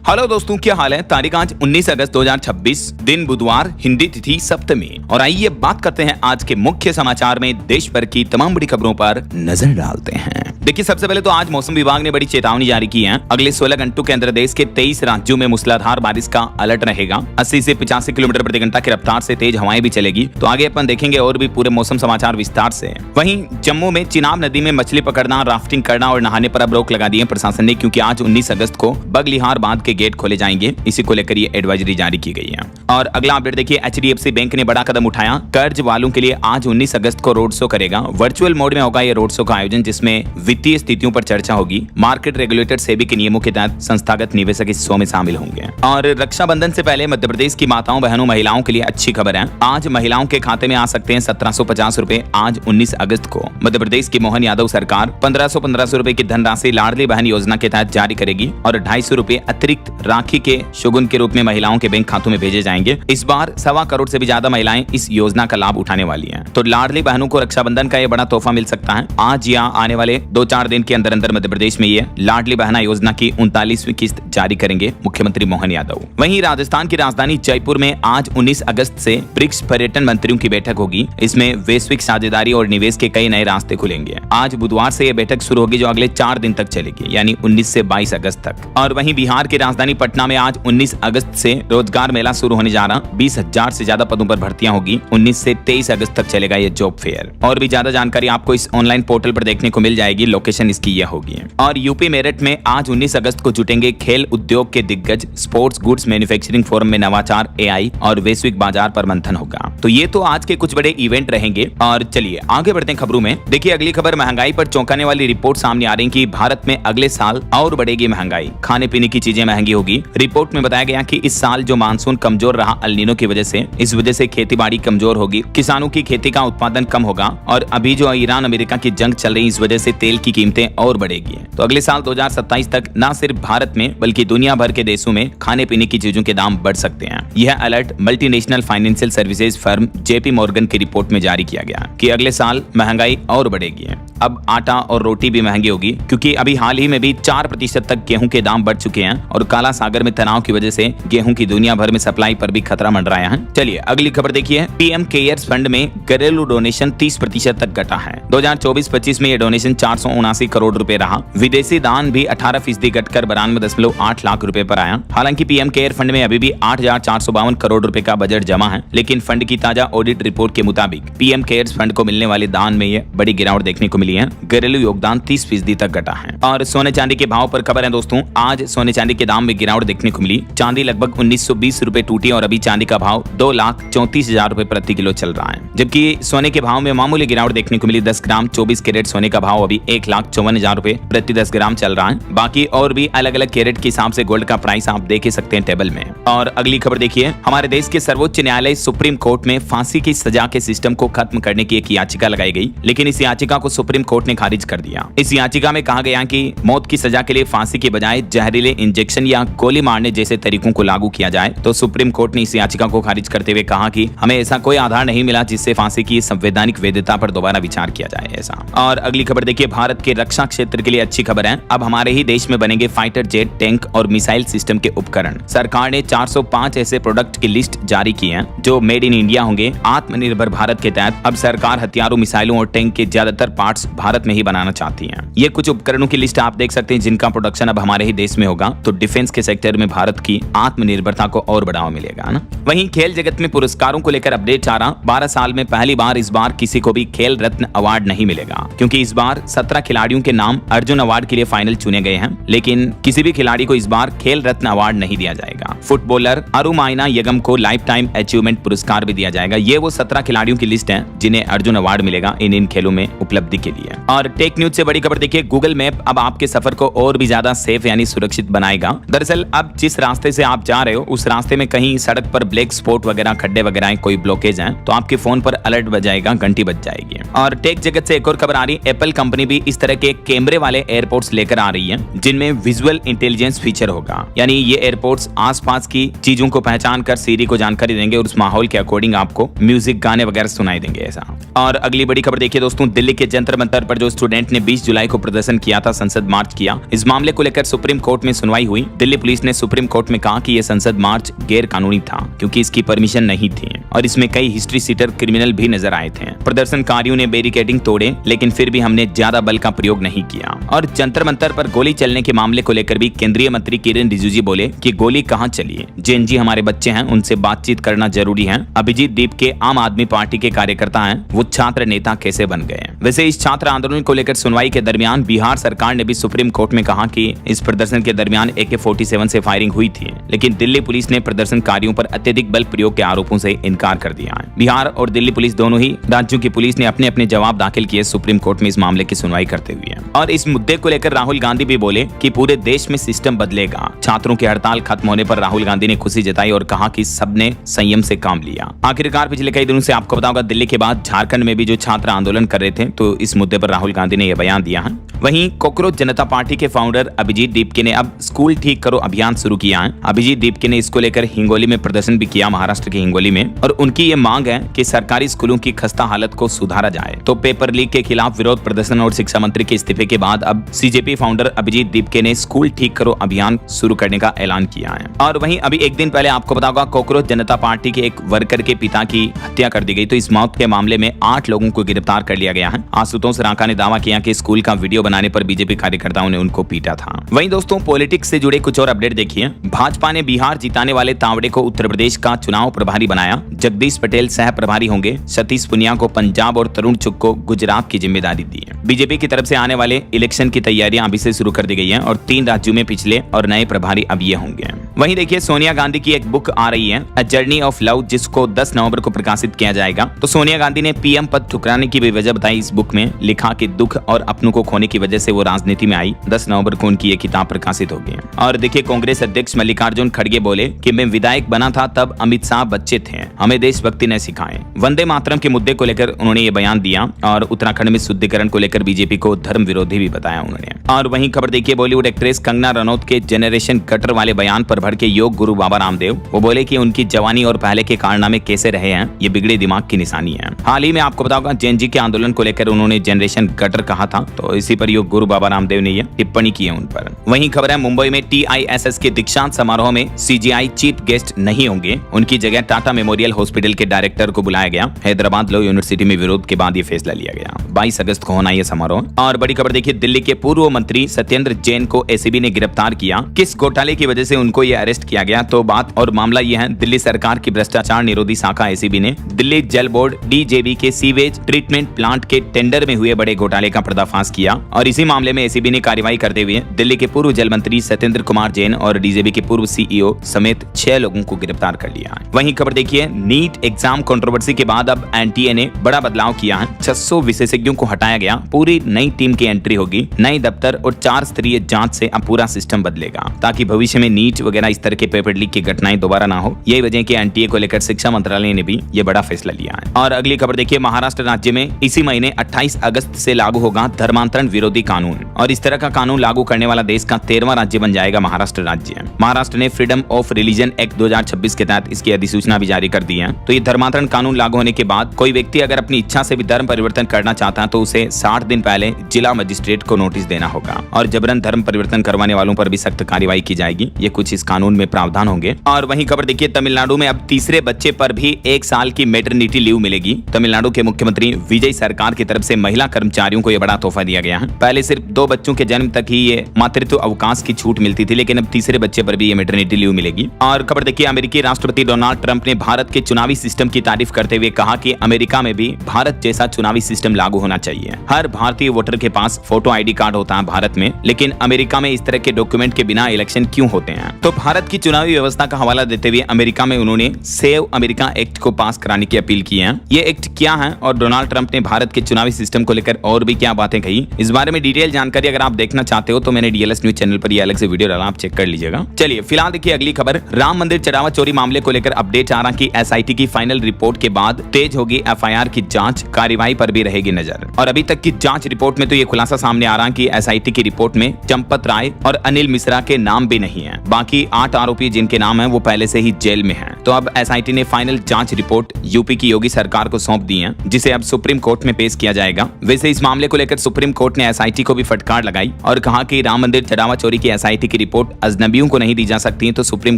Hello दोस्तों, क्या हाल है। तारीख आज 19 अगस्त 2026, दिन बुधवार, हिंदी तिथि सप्तमी। और आइए बात करते हैं आज के मुख्य समाचार में देश भर की तमाम बड़ी खबरों पर नजर डालते हैं। देखिए, सबसे पहले तो आज मौसम विभाग ने बड़ी चेतावनी जारी की है। अगले 16 घंटों के अंदर देश के 23 राज्यों में मूसलाधार बारिश का अलर्ट रहेगा। 80 से 85 किलोमीटर प्रति घंटा की रफ्तार से तेज हवाएं भी चलेगी। तो आगे अपन देखेंगे और भी पूरे मौसम समाचार विस्तार से। वहीं जम्मू में चिनाब नदी में मछली पकड़ना, राफ्टिंग करना और नहाने पर अब रोक लगा दी है प्रशासन ने, क्योंकि आज 19 अगस्त को बगलिहार बांध के गेट खोले जाएंगे। इसी को लेकर ये एडवाइजरी जारी की गई है। और अगला अपडेट देखिए, HDFC बैंक ने बड़ा कदम उठाया। कर्ज वालों के लिए आज 19 अगस्त को रोड शो करेगा। वर्चुअल मोड में होगा ये रोड शो का आयोजन, जिसमें वित्तीय स्थितियों पर चर्चा होगी। मार्केट रेगुलेटर सेबी के नियमों के तहत संस्थागत निवेशक इस शो में शामिल होंगे। और रक्षाबंधन से पहले मध्य प्रदेश की माताओं बहनों महिलाओं के लिए अच्छी खबर है। आज महिलाओं के खाते में आ सकते हैं 1750 रुपए। आज 19 अगस्त को मध्य प्रदेश की मोहन यादव सरकार 1500 रुपए की धनराशि लाडली बहन योजना के तहत जारी करेगी और 250 रुपए अतिरिक्त राखी के शुगुन के रूप में महिलाओं के बैंक खातों में भेजे जाएंगे। इस बार 1.25 करोड़ से भी ज्यादा महिलाएं इस योजना का लाभ उठाने वाली हैं। तो लाडली बहनों को रक्षाबंधन का ये बड़ा तोहफा मिल सकता है। आज या आने वाले 2-4 दिन के अंदर मध्य प्रदेश में ये लाडली बहना योजना की 39वीं किस्त जारी करेंगे मुख्यमंत्री मोहन यादव। वहीं राजस्थान की राजधानी जयपुर में आज 19 अगस्त से ब्रिक्स पर्यटन मंत्रियों की बैठक होगी। इसमें वैश्विक साझेदारी और निवेश के कई नए रास्ते खुलेंगे। आज बुधवार से यह बैठक शुरू होगी, जो अगले 4 दिन तक चलेगी, यानी 19 से 22 अगस्त तक। और वहीं बिहार की राजधानी पटना में आज 19 अगस्त से रोजगार मेला शुरू होने जा रहा। 20,000 से ज्यादा पदों पर भर्तियां होगी। 19 से 23 अगस्त तक चलेगा ये जॉब फेयर। और भी ज्यादा जानकारी आपको इस ऑनलाइन पोर्टल पर देखने को मिल जाएगी। लोकेशन इसकी यह होगी। और यूपी मेरठ में आज 19 अगस्त को जुटेंगे खेल उद्योग के दिग्गज। स्पोर्ट्स गुड्स मैन्युफैक्चरिंग फोरम में नवाचार, AI और वैश्विक बाजार पर मंथन होगा। तो ये तो आज के कुछ बड़े इवेंट रहेंगे। और चलिए आगे बढ़ते हैं खबरों में। देखिए, अगली खबर महंगाई पर चौंकाने वाली रिपोर्ट सामने आ रही है कि भारत में अगले साल और बढ़ेगी महंगाई। खाने पीने की चीजें महंगी होगी। रिपोर्ट में बताया गया कि इस साल जो मानसून कमजोर रहा अल नीनो की वजह से, इस वजह से खेती बाड़ी कमजोर होगी। किसानों की खेती का उत्पादन कम होगा। और अभी जो ईरान अमेरिका की जंग चल रही है, इस वजह से तेल की कीमतें और बढ़ेगी। तो अगले साल 2027 तक न सिर्फ भारत में बल्कि दुनिया भर के देशों में खाने पीने की चीजों के दाम बढ़ सकते हैं। यह alert multinational financial services firm JP Morgan की रिपोर्ट में जारी किया गया कि अगले साल महंगाई और बढ़ेगी। अब आटा और रोटी भी महंगी होगी, क्योंकि अभी हाल ही में भी 4% तक गेहूं के दाम बढ़ चुके हैं। और काला सागर में तनाव की वजह से गेहूं की दुनिया भर में सप्लाई पर भी खतरा मंडराया है। चलिए अगली खबर देखिए। PM केयर्स फंड में घरेलू डोनेशन 30% तक घटा है। 2024-25 में यह डोनेशन 479 करोड़ रुपए रहा। विदेशी दान भी 18% घटकर 92.8 लाख रुपए पर आया। हालांकि PM केयर फंड में अभी भी 8,452 करोड़ रुपए का बजट जमा है। लेकिन फंड की ताजा ऑडिट रिपोर्ट के मुताबिक PM केयर्स फंड को मिलने वाले दान में यह बड़ी गिरावट देखने को मिली है। घरेलू योगदान 30% तक घटा है। और सोने चांदी के भाव पर खबर है दोस्तों। आज सोने चांदी के दाम में गिरावट देखने को मिली। चांदी लगभग 1920 रुपए टूटी और अभी चांदी का भाव 2,34,000 रुपए प्रति किलो चल रहा है। जबकि सोने के भाव में मामूली गिरावट देखने को मिली। 10 ग्राम 24 कैरेट सोने का भाव अभी 1,54,000 रुपए प्रति 10 ग्राम चल रहा है। बाकी और भी अलग अलग कैरेट के हिसाब से गोल्ड का प्राइस आप देख ही सकते हैं टेबल में। और अगली खबर देखिए। हमारे देश के सर्वोच्च न्यायालय सुप्रीम कोर्ट में फांसी की सजा के सिस्टम को खत्म करने की एक याचिका लगाई गई। लेकिन इस याचिका को सुप्रीम कोर्ट ने खारिज कर दिया। इस याचिका में कहा गया कि मौत की सजा के लिए फांसी के बजाय जहरीले इंजेक्शन या गोली मारने जैसे तरीकों को लागू किया जाए। तो सुप्रीम कोर्ट ने इस याचिका को खारिज करते हुए कहा कि हमें ऐसा कोई आधार नहीं मिला जिससे फांसी की संवैधानिक वैधता पर दोबारा विचार किया जाए ऐसा। और अगली खबर देखिए। भारत के रक्षा क्षेत्र के लिए अच्छी खबर है। अब हमारे ही देश में बनेंगे फाइटर जेट, टैंक और मिसाइल सिस्टम के उपकरण। सरकार ने 405 ऐसे प्रोडक्ट की लिस्ट जारी की है जो मेड इन इंडिया होंगे। आत्मनिर्भर भारत के तहत अब सरकार हथियारों, मिसाइलों और टैंक के ज्यादातर पार्ट्स भारत में ही बनाना चाहती है। ये कुछ उपकरणों की लिस्ट आप देख सकते हैं जिनका प्रोडक्शन अब हमारे ही देश में होगा। तो डिफेंस के सेक्टर में भारत की आत्मनिर्भरता को और बढ़ावा मिलेगा ना। वहीं खेल जगत में पुरस्कारों को लेकर अपडेट आ रहा। 12 साल में पहली बार इस बार किसी को भी खेल रत्न अवार्ड नहीं मिलेगा, क्योंकि इस बार 17 खिलाड़ियों के नाम अर्जुन अवार्ड के लिए फाइनल चुने गए हैं। लेकिन किसी भी खिलाड़ी को इस बार खेल रत्न अवार्ड नहीं दिया जाएगा। फुटबॉलर अरुमाइना यगम को लाइफ टाइम अचीवमेंट पुरस्कार भी दिया जाएगा। ये वो 17 खिलाड़ियों की लिस्ट है जिन्हें अर्जुन अवार्ड मिलेगा इन खेलों में उपलब्धि के लिए। और टेक न्यूज से बड़ी खबर देखिए। गूगल मैप अब आपके सफर को और भी ज्यादा सेफ यानी सुरक्षित बनाएगा। दरअसल अब जिस रास्ते से आप जा रहे हो उस रास्ते में कहीं सड़क पर ब्लैक स्पॉट वगैरह, खड्डे वगैरह कोई ब्लॉकेज है तो आपके फोन पर अलर्ट बजाएगा, घंटी बज जाएगी। और टेक जगत से एक और खबर आ रही है। एप्पल कंपनी भी इस तरह के कैमरे वाले एयरपोर्ट्स लेकर आ रही है जिनमें विजुअल इंटेलिजेंस फीचर होगा। यानी ये एयरपोर्ट्स आसपास की चीजों को पहचान कर सीरी को जानकारी देंगे और उस माहौल के अकॉर्डिंग आपको म्यूजिक, गाने वगैरह सुनाई देंगे ऐसा। और अगली बड़ी खबर देखिए दोस्तों। दिल्ली के जंतर मंतर पर जो स्टूडेंट ने 20 जुलाई को प्रदर्शन किया था, संसद मार्च किया, इस मामले को लेकर सुप्रीम कोर्ट में सुनवाई हुई। दिल्ली पुलिस ने सुप्रीम कोर्ट में कहा कि यह संसद मार्च गैर कानूनी था क्योंकि इसकी परमिशन नहीं थी और इसमें कई हिस्ट्री सीटर क्रिमिनल भी नजर आए थे। प्रदर्शनकारियों ने बैरिकेडिंग तोड़े, लेकिन फिर भी हमने ज्यादा बल का प्रयोग नहीं किया। और जंतर मंतर पर गोली चलने के मामले को लेकर भी केंद्रीय मंत्री किरेन रिजिजू बोले कि गोली कहां चली है, जेएनजी हमारे बच्चे हैं, उनसे बातचीत करना जरूरी है। अभिजीत दीप के आम आदमी पार्टी के कार्यकर्ता हैं, वो छात्र नेता कैसे बन गए। वैसे इस छात्र आंदोलन को लेकर सुनवाई के दरमियान बिहार सरकार ने भी सुप्रीम कोर्ट में कहा कि इस प्रदर्शन के दरमियान AK-47 से फायरिंग हुई थी, लेकिन दिल्ली पुलिस ने प्रदर्शनकारियों पर अत्यधिक बल प्रयोग के आरोपों से इनकार कर दिया है। बिहार और दिल्ली पुलिस दोनों ही राज्यों की पुलिस ने अपने अपने जवाब दाखिल किए सुप्रीम कोर्ट में इस मामले की सुनवाई करते हुए। और इस मुद्दे को लेकर राहुल गांधी भी बोले कि पूरे देश में सिस्टम बदलेगा। छात्रों की हड़ताल खत्म होने पर राहुल गांधी ने खुशी जताई और कहा कि सबने संयम से काम लिया। आखिरकार पिछले कई दिनों से आपको पता होगा, दिल्ली के बाद झारखंड में भी जो छात्र आंदोलन कर रहे थे, तो इस मुद्दे पर राहुल गांधी ने यह बयान दिया है। वहीं कॉकरोच जनता पार्टी के फाउंडर अभिजीत दीपके ने अब स्कूल ठीक करो अभियान शुरू किया है। अभिजीत दीपके ने इसको लेकर हिंगोली में प्रदर्शन भी किया, महाराष्ट्र के हिंगोली में, और उनकी ये मांग है कि सरकारी स्कूलों की खस्ता हालत को सुधारा जाए। तो पेपर लीक के खिलाफ विरोध प्रदर्शन और शिक्षा मंत्री के इस्तीफे के बाद अब CJP फाउंडर अभिजीत दीपके ने स्कूल ठीक करो अभियान शुरू करने का ऐलान किया है। और वहीं अभी एक दिन पहले आपको पता होगा, कॉकरोच जनता पार्टी के एक वर्कर के पिता की हत्या कर दी गई। तो इस मौत के मामले में 8 लोगों को गिरफ्तार कर लिया गया है। आशुतोष रांका ने दावा किया कि स्कूल का वीडियो बनाने पर बीजेपी कार्यकर्ताओं ने उनको पीटा था। वहीं दोस्तों, पॉलिटिक्स से जुड़े कुछ और अपडेट देखिए। भाजपा ने बिहार जिताने वाले तावड़े को उत्तर प्रदेश का चुनाव प्रभारी बनाया। जगदीश पटेल सह प्रभारी होंगे। सतीश पुनिया को पंजाब और तरुण चुग को गुजरात की जिम्मेदारी दी है। बीजेपी की तरफ से आने वाले इलेक्शन की तैयारियां अभी से शुरू कर दी गई हैं और 3 राज्यों में पिछले और नए प्रभारी अब ये होंगे। वहीं देखिए, सोनिया गांधी की एक बुक आ रही है, अ जर्नी ऑफ लव, जिसको 10 नवंबर को प्रकाशित किया जाएगा। तो सोनिया गांधी ने PM पद ठुकराने की भी वजह बताई। इस बुक में लिखा कि दुख और अपनों को खोने की वजह से वो राजनीति में आई। 10 नवंबर को उनकी ये किताब प्रकाशित होगी। और देखिए, कांग्रेस अध्यक्ष मल्लिकार्जुन खड़गे बोले कि मैं विधायक बना था तब अमित शाह बच्चे थे, हमें देशभक्ति ने सिखाए। वंदे मातरम के मुद्दे को लेकर उन्होंने ये बयान दिया और उत्तराखंड में शुद्धिकरण को लेकर बीजेपी को धर्म विरोधी भी बताया उन्होंने। और वहीं खबर देखिए, बॉलीवुड एक्ट्रेस कंगना रनौत के जेनरेशन गटर वाले बयान पर भड़के योग गुरु बाबा रामदेव। वो बोले कि उनकी जवानी और पहले के कारनामे कैसे रहे हैं, ये बिगड़े दिमाग की निशानी है। हाल ही में आपको पता होगा, जेएनजी के आंदोलन को लेकर उन्होंने जनरेशन गटर कहा था, तो इसी पर योग गुरु बाबा रामदेव ने यह टिप्पणी की है उन पर। वहीं खबर है, मुंबई में TISS के दीक्षांत समारोह में CGI चीफ गेस्ट नहीं होंगे। उनकी जगह टाटा मेमोरियल हॉस्पिटल के डायरेक्टर को बुलाया गया। हैदराबाद लॉ यूनिवर्सिटी में विरोध के बाद ये फैसला लिया गया। 22 अगस्त को होना यह समारोह। और बड़ी खबर देखिए, दिल्ली के पूर्व मंत्री सत्येंद्र जैन को ACB ने गिरफ्तार किया। किस घोटाले की वजह से उनको यह अरेस्ट किया गया, तो बात और मामला यह है, दिल्ली सरकार की भ्रष्टाचार निरोधी शाखा ACB ने दिल्ली जल बोर्ड DJB के सीवेज ट्रीटमेंट प्लांट के टेंडर में हुए बड़े घोटाले का पर्दाफाश किया। और इसी मामले में ACB ने कार्रवाई करते हुए दिल्ली के पूर्व जल मंत्री सत्येंद्र कुमार जैन और DJB के पूर्व CEO समेत 6 लोगों को गिरफ्तार कर लिया है। वहीं खबर देखिए, नीट एग्जाम कंट्रोवर्सी के बाद अब NTA ने बड़ा बदलाव किया है। 600 विशेषज्ञों को हटाया गया। पूरी नई टीम की एंट्री होगी। नई दफ्तर और 4 स्तरीय जांच से अब पूरा सिस्टम बदलेगा, ताकि भविष्य में नीट वगैरह इस तरह के पेपर लीक की घटनाएं दोबारा ना हो। यही वजह कि NTA को लेकर शिक्षा मंत्रालय ने भी ये बड़ा फैसला लिया है। और अगली खबर देखिए, महाराष्ट्र राज्य में इसी महीने 28 अगस्त से लागू होगा धर्मांतरण विरोधी कानून। और इस तरह का कानून लागू करने वाला देश का 13वां राज्य बन जाएगा महाराष्ट्र राज्य। महाराष्ट्र ने फ्रीडम ऑफ रिलीजन एक्ट 2026 के तहत इसकी अधिसूचना भी जारी कर दी है। तो ये धर्मांतरण कानून लागू होने के बाद कोई व्यक्ति अगर अपनी इच्छा से भी धर्म परिवर्तन करना चाहता है तो उसे 60 दिन पहले जिला मजिस्ट्रेट को नोटिस देना होगा। और जबरन धर्म परिवर्तन करवाने वालों पर भी सख्त कार्रवाई की जाएगी। ये कुछ इस कानून में प्रावधान होंगे। और वहीं खबर देखिए, तमिलनाडु में अब तीसरे बच्चे पर भी 1 साल की मैटरनिटी लीव मिलेगी। तमिलनाडु के मुख्यमंत्री विजय सरकार की तरफ से महिला कर्मचारियों को यह बड़ा तोहफा दिया गया है। पहले सिर्फ 2 बच्चों के जन्म तक ही ये मातृत्व अवकाश की छूट मिलती थी, लेकिन अब तीसरे बच्चे पर भी ये मैटरनिटी लीव मिलेगी। और खबर देखिए, अमेरिकी राष्ट्रपति डोनाल्ड ट्रंप ने भारत के चुनावी सिस्टम की तारीफ करते हुए कहा कि अमेरिका में भी भारत जैसा चुनावी सिस्टम लागू होना चाहिए। हर भारतीय वोटर के पास फोटो ID कार्ड होता है भारत में, लेकिन अमेरिका में इस तरह के डॉक्यूमेंट के बिना इलेक्शन क्यों होते हैं। तो भारत की चुनावी व्यवस्था का हवाला देते हुए अमेरिका में उन्होंने सेव अमेरिका एक्ट को पास कराने की अपील की है। ये एक्ट क्या है और डोनाल्ड ट्रंप ने भारत के चुनावी सिस्टम को लेकर और भी क्या बातें कही, इस बारे में डिटेल जानकारी अगर आप देखना चाहते हो तो मैंने DLS न्यूज चैनल पर ये अलग से वीडियो डाला, आप चेक कर लीजिएगा। चलिए फिलहाल देखिए अगली खबर, राम मंदिर चढ़ावा चोरी मामले को लेकर अपडेट आ रहा कि SIT की फाइनल रिपोर्ट के बाद तेज होगी FIR की जांच, कार्रवाई पर भी रहेगी नजर। और अभी तक की जांच रिपोर्ट में तो ये खुलासा सामने आ रहा कि SIT की रिपोर्ट में चंपत राय और अनिल मिश्रा के नाम भी नहीं है। बाकी 8 आरोपी जिनके नाम है वो पहले से ही जेल में हैं। तो अब एसआईटी ने फाइनल जांच रिपोर्ट यूपी की योगी सरकार को सौंप दी है, जिसे अब सुप्रीम कोर्ट में पेश किया जाएगा। वैसे इस मामले को लेकर सुप्रीम कोर्ट ने एसआईटी को भी फटकार लगाई और कहा कि राम मंदिर चढ़ावा चोरी की एसआईटी की रिपोर्ट अजनबियों को नहीं दी जा सकती है। तो सुप्रीम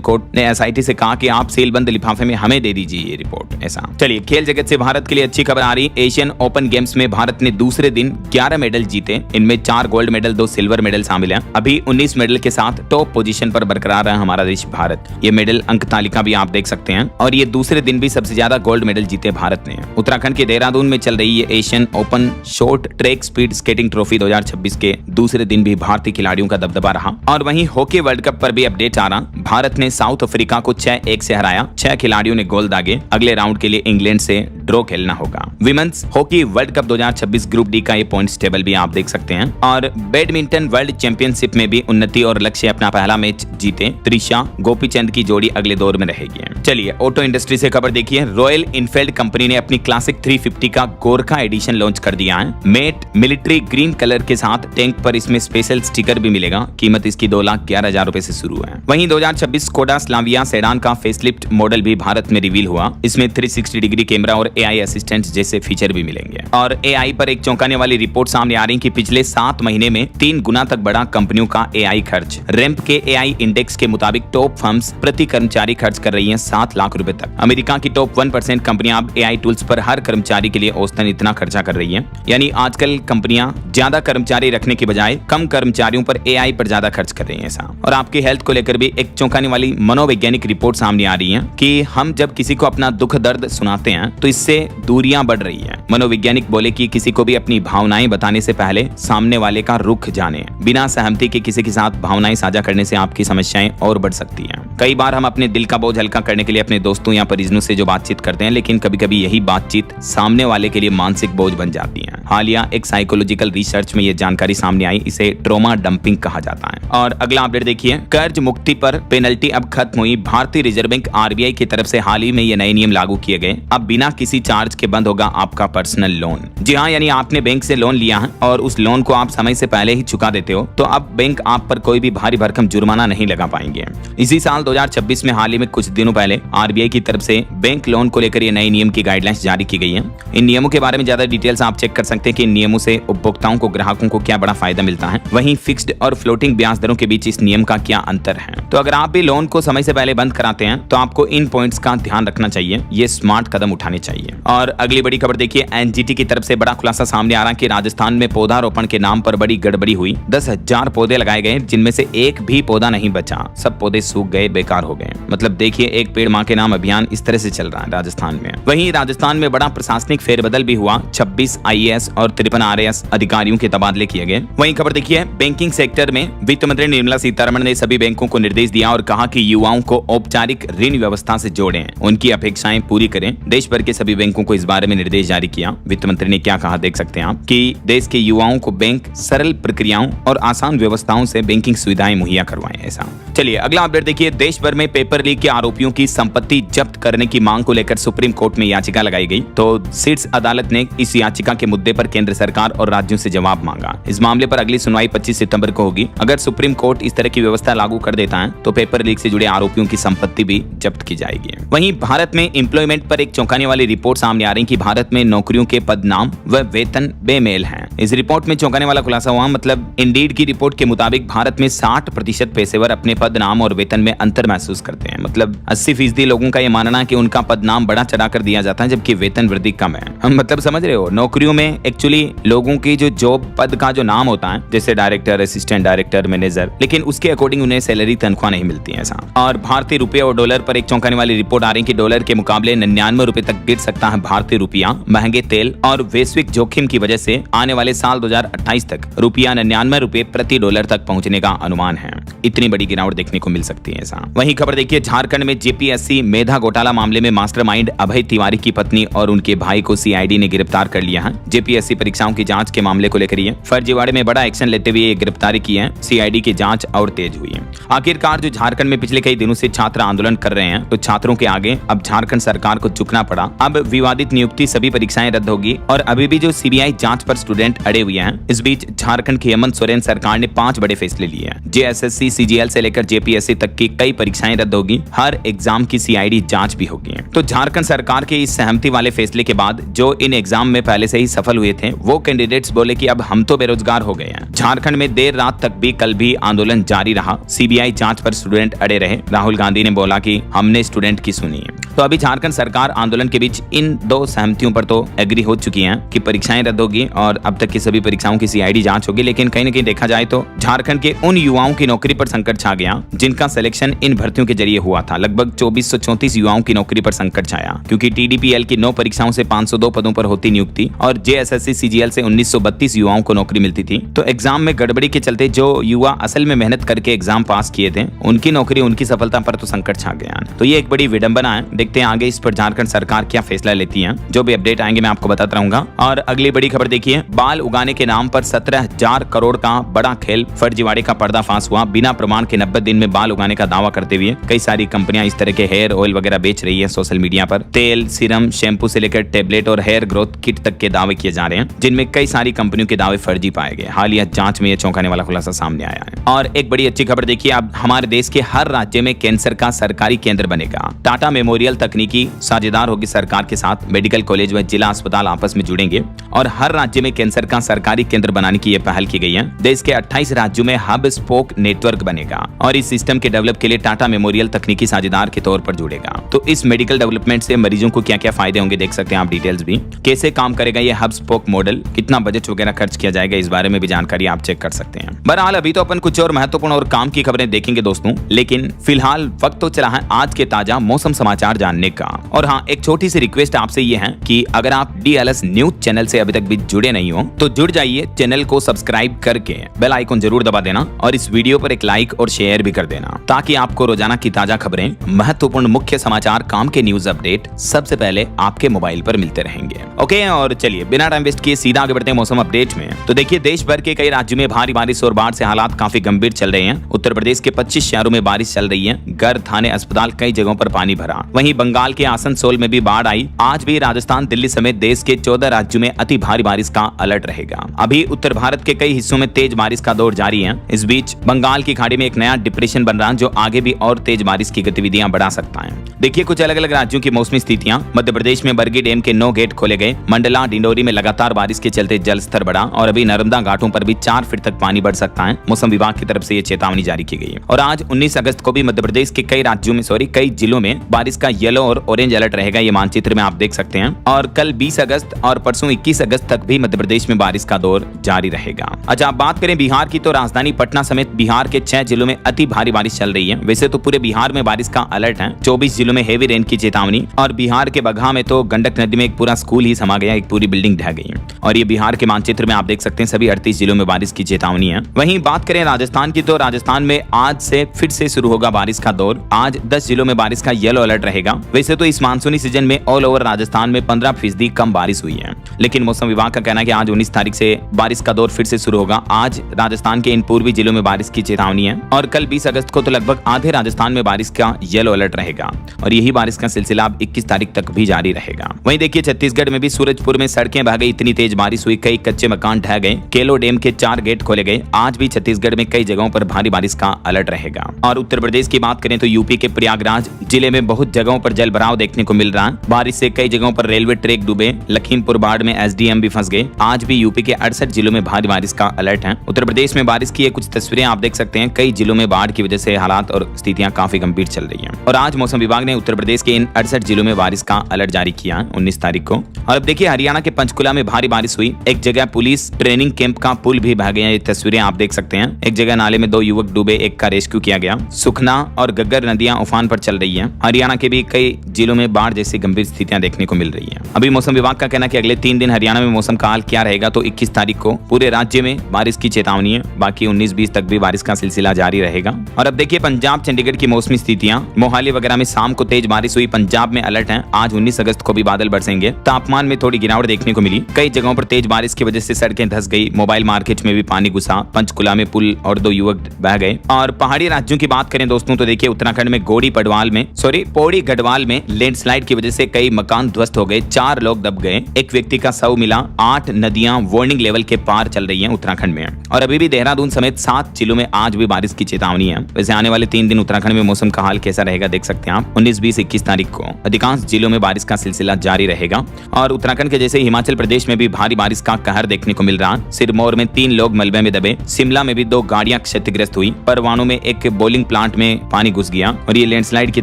कोर्ट ने एसआईटी से कहा कि आप सीलबंद लिफाफे में हमें दे दीजिए ये रिपोर्ट। ऐसा चलिए खेल जगत से भारत के लिए अच्छी खबर आ रही। एशियन ओपन गेम्स में भारत ने दूसरे दिन 11 मेडल जीते। इनमें 4 गोल्ड मेडल 2 सिल्वर मेडल शामिल हैं। अभी 19 मेडल के साथ टॉप पोजीशन पर बरकरार है हमारा देश भारत। ये मेडल अंक तालिका भी आप देख सकते हैं और ये दूसरे दिन भी सबसे ज्यादा गोल्ड मेडल जीते भारत ने। उत्तराखंड के देहरादून में चल रही है Asian open short track speed skating trophy 2026 के दूसरे दिन भी भारतीय खिलाड़ियों का दबदबा रहा। और वहीं हॉकी वर्ल्ड कप पर भी अपडेट आ रहा। भारत ने साउथ अफ्रीका को 6-1 से हराया। 6 खिलाड़ियों ने गोल दागे। अगले राउंड के लिए इंग्लैंड से ड्रॉ खेलना होगा। Women's hockey world cup 2026 group D का ये पॉइंट्स टेबल भी आप देख सकते हैं। और बैडमिंटन वर्ल्ड चैंपियनशिप में भी उन्नति और लक्ष्य अपना पहला मैच जीते। त्रिशा गोपीचंद की जोड़ी अगले दौर में रहेगी। चलिए ऑटो इंडस्ट्री से खबर देखिए। रॉयल इनफील्ड कंपनी ने अपनी क्लासिक 350 का गोरखा एडिशन लॉन्च कर दिया है। मेट मिलिट्री ग्रीन कलर के साथ टैंक पर इसमें स्पेशल स्टिकर भी मिलेगा। कीमत इसकी 2,11,000 रुपए से शुरू है। वहीं 2026 स्कोडा स्लाविया सेडान का फेसलिफ्ट मॉडल भी भारत में रिवील हुआ। इसमें 360 डिग्री कैमरा और एआई असिस्टेंट जैसे फीचर भी मिलेंगे। और एआई पर एक चौंकाने वाली रिपोर्ट सामने आ रही कि पिछले 7 महीने में 3 गुना तक बढ़ा कंपनियों का एआई खर्च। रैंप के एआई इंडेक्स के मुताबिक टॉप फर्म्स प्रति कर्मचारी खर्च कर रही हैं 7 लाख रुपए तक। अमेरिका की टॉप 1% कंपनियां अब एआई टूल्स पर हर कर्मचारी के लिए औसतन इतना खर्चा कर रही हैं। यानी आजकल कंपनियां ज्यादा कर्मचारी रखने की बजाय कम कर्मचारियों पर एआई पर ज्यादा खर्च कर रही हैं ऐसा। और आपकी हेल्थ को लेकर भी एक चौंकाने वाली मनोवैज्ञानिक रिपोर्ट सामने आ रही है कि हम जब किसी को अपना दुख दर्द सुनाते हैं तो इससे दूरियां बढ़ रही है। मनोवैज्ञानिक बोले कि किसी को भी अपनी भावनाएं बताने से पहले सामने वाले का रुख जाने। बिना सहमति के किसी के साथ भावनाएं साझा करने से आपकी समस्याएं और बढ़ सकती हैं। कई बार हम अपने दिल का बोझ हल्का करने के लिए अपने दोस्तों या परिजनों से जो बातचीत करते हैं, लेकिन कभी कभी यही बातचीत सामने वाले के लिए मानसिक बोझ बन जाती है। हालिया एक साइकोलॉजिकल रिसर्च में ये जानकारी सामने आई। इसे ट्रॉमा डंपिंग कहा जाता है। और अगला अपडेट देखिए। कर्ज मुक्ति पर पेनल्टी अब खत्म हुई। भारतीय रिजर्व बैंक आरबीआई की तरफ से हाल ही में ये नए नियम लागू किए गए। अब बिना किसी चार्ज के बंद होगा आपका पर्सनल लोन। जी हाँ, यानी आपने बैंक से लोन लिया है और उस लोन को आप समय से पहले ही चुका देते हो तो अब बैंक आप पर कोई भी भारी भरकम जुर्माना नहीं लगा पाएंगे। इसी साल 2026 में हाल ही में कुछ दिनों पहले आरबीआई की तरफ से बैंक लोन को लेकर ये नए नियम की गाइडलाइंस जारी की गई है। इन नियमों के बारे में ज्यादा डिटेल्स आप चेक कर सकते हैं कि इन नियमों से उपभोक्ताओं को, ग्राहकों को क्या बड़ा फायदा मिलता है। वहीं फिक्स्ड और फ्लोटिंग ब्याज दरों के बीच इस नियम का क्या अंतर है। तो अगर आप भी लोन को समय से पहले बंद कराते हैं तो आपको इन पॉइंट्स का ध्यान रखना चाहिए। ये स्मार्ट कदम उठाने चाहिए। और अगली बड़ी खबर देखिए। एनजीटी की तरफ से बड़ा खुलासा सामने आ रहा है कि राजस्थान में पौधारोपण के नाम पर बड़ी गड़बड़ी हुई। 10,000 पौधे लगाए गए जिनमें से एक भी पौधा नहीं बचा। सब पौधे सूख गए, बेकार हो गए। मतलब देखिए, एक पेड़ मां के नाम अभियान इस तरह से चल रहा है राजस्थान में। वहीं राजस्थान में बड़ा प्रशासनिक फेरबदल भी हुआ। 26 आईएएस और 53 आरएएस अधिकारियों के तबादले किए गए। वहीं खबर देखिए। बैंकिंग सेक्टर में वित्त मंत्री निर्मला सीतारमण ने सभी बैंकों को निर्देश दिया और कहा कि युवाओं को औपचारिक ऋण व्यवस्था से जोड़ें, उनकी अपेक्षाएं पूरी करें। देश भर के सभी बैंकों को इस बारे में निर्देश जारी किया। वित्त मंत्री ने क्या कहा देख सकते हैं आप कि देश के युवाओं को बैंक सरल प्रक्रियाओं और आसान व्यवस्थाओं से बैंकिंग सुविधाएं मुहैया करवाएं ऐसा। चलिए अगला अपडेट देखिए। देश भर में पेपर लीक के आरोपियों की संपत्ति जब्त करने की मांग को लेकर सुप्रीम कोर्ट में याचिका लगाई गई। तो शीर्ष अदालत ने इस याचिका के मुद्दे पर केंद्र सरकार और राज्यों से जवाब मांगा। इस मामले पर अगली सुनवाई 25 सितंबर को होगी। अगर सुप्रीम कोर्ट इस तरह की व्यवस्था लागू कर देता है तो पेपर लीक से जुड़े आरोपियों की संपत्ति भी जब्त की जाएगी। वहीं भारत में एम्प्लॉयमेंट पर एक चौंकाने वाली रिपोर्ट सामने आ रही कि भारत में नौकरियों के पद नाम व वेतन बेमेल हैं। इस रिपोर्ट में चौंकाने वाला खुलासा हुआ। मतलब इंडीड की रिपोर्ट के मुताबिक भारत में 60% पेशेवर अपने पद नाम और वेतन में अंतर महसूस करते हैं। मतलब 80% लोगों का यह मानना है कि उनका पद नाम बड़ा चढ़ाकर दिया जाता है जबकि वेतन वृद्धि कम है। हम मतलब समझ रहे हो, नौकरियों में एक्चुअली लोगों की जो जॉब पद का जो नाम होता है जैसे डायरेक्टर, असिस्टेंट डायरेक्टर, मैनेजर, लेकिन उसके अकॉर्डिंग उन्हें सैलरी तनख्वाह नहीं मिलती है ऐसा। और भारतीय रुपये और डॉलर पर एक चौंकाने वाली रिपोर्ट आ रही है कि डॉलर के मुकाबले 99 रुपए तक गिर सकता है भारतीय रुपया। महंगे तेल और वैश्विक जोखिम की वजह से आने वाले साल 2028 तक रुपया 99 रुपए प्रति डॉलर तक पहुंचने का अनुमान है। इतनी बड़ी गिरावट देखने को मिल सकती है ऐसा। वहीं खबर देखिए। झारखंड में जेपीएससी मेधा घोटाला मामले में मास्टरमाइंड अभय तिवारी की पत्नी और उनके भाई को सीआईडी ने गिरफ्तार कर लिया है। जेपीएससी परीक्षाओं की जांच के मामले को लेकर फर्जीवाड़े में बड़ा एक्शन लेते हुए ये गिरफ्तारी की है। सीआईडी की जांच और तेज हुई है। आखिरकार जो झारखंड में पिछले कई दिनों से छात्र आंदोलन कर रहे हैं तो छात्रों के आगे अब झारखंड सरकार को झुकना पड़ा। अब अब विवादित नियुक्ति सभी परीक्षाएं रद्द होगी और अभी भी जो सीबीआई जांच पर स्टूडेंट अड़े हुए हैं। इस बीच झारखंड की हेमंत सोरेन सरकार ने 5 बड़े फैसले लिए हैं। जेएसएससी, सीजीएल से लेकर जेपीएससी तक की कई परीक्षाएं रद्द होगी। हर एग्जाम की सीआईडी जांच भी होगी। तो झारखंड सरकार के इस सहमति वाले फैसले के बाद जो इन एग्जाम में पहले से ही सफल हुए थे वो कैंडिडेट्स बोले कि अब हम तो बेरोजगार हो गए हैं। झारखंड में देर रात तक भी कल भी आंदोलन जारी रहा। सीबीआई जांच पर स्टूडेंट अड़े रहे। राहुल गांधी ने बोला कि हमने स्टूडेंट की सुनी है। तो अभी झारखंड सरकार आंदोलन के बीच इन 2 सहमतियों पर तो एग्री हो चुकी हैं कि परीक्षाएं रद्द होगी और अब तक की सभी परीक्षाओं की सीआईडी जांच होगी। लेकिन कहीं न कहीं देखा जाए तो झारखंड के उन युवाओं की नौकरी पर संकट छा गया जिनका सिलेक्शन इन भर्तियों के जरिए हुआ था। लगभग 2434 युवाओं की नौकरी पर संकट छाया क्योंकि टीडीपीएल की 9 परीक्षाओं से 502 पदों पर होती नियुक्ति और जेएसएससी सीजीएल से 1932 युवाओं को नौकरी मिलती थी। तो एग्जाम में गड़बड़ी के चलते जो युवा असल में मेहनत करके एग्जाम पास किए थे उनकी नौकरी, उनकी सफलता पर तो संकट छा गया। तो ये एक बड़ी विडंबना है। देखते हैं आगे इस पर झारखंड सरकार क्या फैसला लेती है। जो भी अपडेट आएंगे मैं आपको बताता रहूंगा। और अगली बड़ी खबर देखिए, बाल उगाने के नाम पर 17,000 करोड़ का बड़ा खेल, फर्जीवाड़े का पर्दाफाश हुआ। बिना प्रमाण के 90 दिन में बाल उगाने का दावा करते हुए कई सारी कंपनियां इस तरह के हेयर ऑयल वगैरह बेच रही है सोशल मीडिया पर। तेल, सीरम, शैम्पू से लेकर टेबलेट और हेयर ग्रोथ किट तक के दावे किए जा रहे हैं जिनमें कई सारी कंपनियों के दावे फर्जी पाए गए। हालिया जांच में यह चौंकाने वाला खुलासा सामने आया है। और एक बड़ी अच्छी खबर देखिए, अब हमारे देश के हर राज्य में कैंसर का सरकारी केंद्र बनेगा। टाटा मेमोरियल तकनीकी साझेदार होगी सरकार के साथ। मेडिकल कॉलेज व जिला अस्पताल आपस में जुड़ेंगे और हर राज्य में कैंसर का सरकारी केंद्र बनाने की यह पहल की गई है। देश के 28 राज्यों में हब स्पोक नेटवर्क बनेगा और इस सिस्टम के डेवलप के लिए टाटा मेमोरियल तकनीकी साझेदार के तौर पर जुड़ेगा। तो इस मेडिकल डेवलपमेंट से मरीजों को क्या क्या फायदे होंगे देख सकते हैं आप डिटेल्स भी। कैसे काम करेगा ये हब स्पोक मॉडल, कितना बजट वगैरह खर्च किया जाएगा, इस बारे में भी जानकारी आप चेक कर सकते हैं। बहरहाल अभी तो अपन कुछ और महत्वपूर्ण और काम की खबरें देखेंगे दोस्तों, लेकिन फिलहाल वक्त तो चला है आज के ताजा मौसम समाचार जानने का। और हाँ, एक छोटी सी रिक्वेस्ट आपसे ये है कि अगर आप डीएलएस न्यूज चैनल से अभी तक भी जुड़े नहीं हो तो जुड़ जाइए। चैनल को सब्सक्राइब करके बेल आइकन जरूर दबा देना और इस वीडियो पर एक लाइक और शेयर भी कर देना ताकि आपको रोजाना की ताजा खबरें, महत्वपूर्ण मुख्य समाचार, काम के न्यूज अपडेट सबसे पहले आपके मोबाइल पर मिलते रहेंगे। ओके, और चलिए बिना टाइम वेस्ट किए सीधा आगे बढ़ते हैं मौसम अपडेट में। तो देखिए, देश भर के कई राज्यों में भारी बारिश और बाढ़ से हालात काफी गंभीर चल रहे हैं। उत्तर प्रदेश के 25 शहरों में बारिश चल रही है। घर, थाने, अस्पताल कई जगहों पर पानी भरा। वहीं बंगाल के आसनसोल में भी बाढ़ आई। आज भी राजस्थान, दिल्ली समेत देश के 14 राज्यों में अति भारी बारिश का अलर्ट रहेगा। अभी उत्तर भारत के कई हिस्सों में तेज बारिश का दौर जारी है। इस बीच बंगाल की खाड़ी में एक नया डिप्रेशन बन रहा है जो आगे भी और तेज बारिश की गतिविधियां बढ़ा सकता है। देखिए कुछ अलग अलग राज्यों की मौसमी स्थितियां। मध्य प्रदेश में बरगी डैम के 9 गेट खोले गए। मंडला, डिंडोरी में लगातार बारिश के चलते जल स्तर बढ़ा और अभी नर्मदा घाटों पर भी 4 फीट तक पानी बढ़ सकता है। मौसम विभाग की तरफ से ये चेतावनी जारी की गई है। और आज 19 अगस्त को भी मध्य प्रदेश के कई राज्यों में कई जिलों में बारिश का येलो और ऑरेंज अलर्ट रहेगा। ये मानचित्र में आप देख सकते हैं। और कल 20 अगस्त और परसों 21 अगस्त तक भी मध्य प्रदेश में बारिश का दौर जारी रहेगा। अच्छा, आप बात करें बिहार की तो राजधानी पटना समेत बिहार के 6 जिलों में अति भारी बारिश चल रही है। वैसे तो पूरे बिहार में बारिश का अलर्ट है। 24 जिलों में हेवी रेन की चेतावनी। और बिहार के बगहा में तो गंडक नदी में एक पूरा स्कूल ही समा गया, एक पूरी बिल्डिंग ढह गई। और ये बिहार के मानचित्र में आप देख सकते हैं सभी 38 जिलों में बारिश की चेतावनी है। वहीं बात करें राजस्थान की तो राजस्थान में आज से फिर से शुरू होगा बारिश का दौर। आज 10 जिलों में बारिश का येलो अलर्ट रहेगा। वैसे तो इस मानसूनी सीजन में ऑल ओवर राजस्थान में 15% कम बारिश हुई है, लेकिन मौसम विभाग का कहना है कि आज 19 तारीख से बारिश का दौर फिर से शुरू होगा। आज राजस्थान के इन पूर्वी जिलों में बारिश की चेतावनी है और कल 20 अगस्त को तो लगभग आधे राजस्थान में बारिश का येलो अलर्ट रहेगा और यही बारिश का सिलसिला अब 21 तारीख तक भी जारी रहेगा। वहीं देखिए छत्तीसगढ़ में भी सूरजपुर में सड़कें बह गई, इतनी तेज बारिश हुई, कई कच्चे मकान ढह गए। केलो डैम के 4 गेट खोले गए। आज भी छत्तीसगढ़ में कई जगहों पर भारी बारिश का अलर्ट रहेगा। और उत्तर प्रदेश की बात करें तो यूपी के प्रयागराज जिले में बहुत जगहों पर जल भराव देखने को मिल रहा है। बारिश से कई जगहों पर रेलवे ट्रैक डूबे। लखीमपुर बाढ़ में एसडीएम भी फंस गए। आज भी यूपी के 68 जिलों में भारी बारिश का अलर्ट है। उत्तर प्रदेश में बारिश की ये कुछ तस्वीरें आप देख सकते हैं। कई जिलों में बाढ़ की वजह से हालात और स्थितियां काफी गंभीर चल रही हैं। और आज मौसम विभाग ने उत्तर प्रदेश के इन 68 जिलों में बारिश का अलर्ट जारी किया है 19 तारीख को। और अब देखिए हरियाणा के पंचकुला में भारी बारिश हुई। एक जगह पुलिस ट्रेनिंग कैंप का पुल भी बह गया। ये तस्वीरें आप देख सकते हैं। एक जगह नाले में 2 युवक डूबे, एक का रेस्क्यू किया गया। सुखना और गग्गर नदियां उफान पर चल रही है। हरियाणा के भी कई जिलों में बाढ़ जैसी गंभीर स्थितियां देखने को मिल रही है। अभी मौसम विभाग का कहना है कि अगले 3 दिन हरियाणा में मौसम का हाल क्या रहेगा तो 21 तारीख को पूरे राज्य में बारिश की चेतावनी है। बाकी 19-20 तक भी बारिश का सिलसिला जारी रहेगा। और अब देखिए पंजाब चंडीगढ़ की मौसमी स्थितियां। मोहाली वगैरह में शाम को तेज बारिश हुई। पंजाब में अलर्ट है। आज 19 अगस्त को भी बादल बरसेंगे। तापमान में थोड़ी गिरावट देखने को मिली। कई जगहों पर तेज बारिश की वजह से सड़कें धंस गई। मोबाइल मार्केट में भी पानी घुसा। पंचकुला में पुल और 2 युवक बह गए। और पहाड़ी राज्यों की बात करें दोस्तों तो देखिए उत्तराखंड में पौड़ी गढ़वाल में लैंडस्लाइड की वजह से कई कई मकान ध्वस्त हो गए, 4 लोग दब गए, एक व्यक्ति का शव मिला, 8 नदियां वार्निंग लेवल के पार चल रही हैं उत्तराखंड में। और अभी भी देहरादून समेत 7 जिलों में आज भी बारिश की चेतावनी है। वैसे आने वाले 3 दिन उत्तराखंड में मौसम का हाल कैसा रहेगा देख सकते हैं आप। 19, 20, 21 तारीख को अधिकांश जिलों में बारिश का सिलसिला जारी रहेगा और उत्तराखंड के जैसे हिमाचल प्रदेश में भी भारी बारिश का कहर देखने को मिल रहा। सिरमौर में 3 लोग मलबे में दबे, शिमला में भी 2 गाड़ियां क्षतिग्रस्त हुई, परवाणु में एक बोलिंग प्लांट में पानी घुस गया और ये लैंडस्लाइड की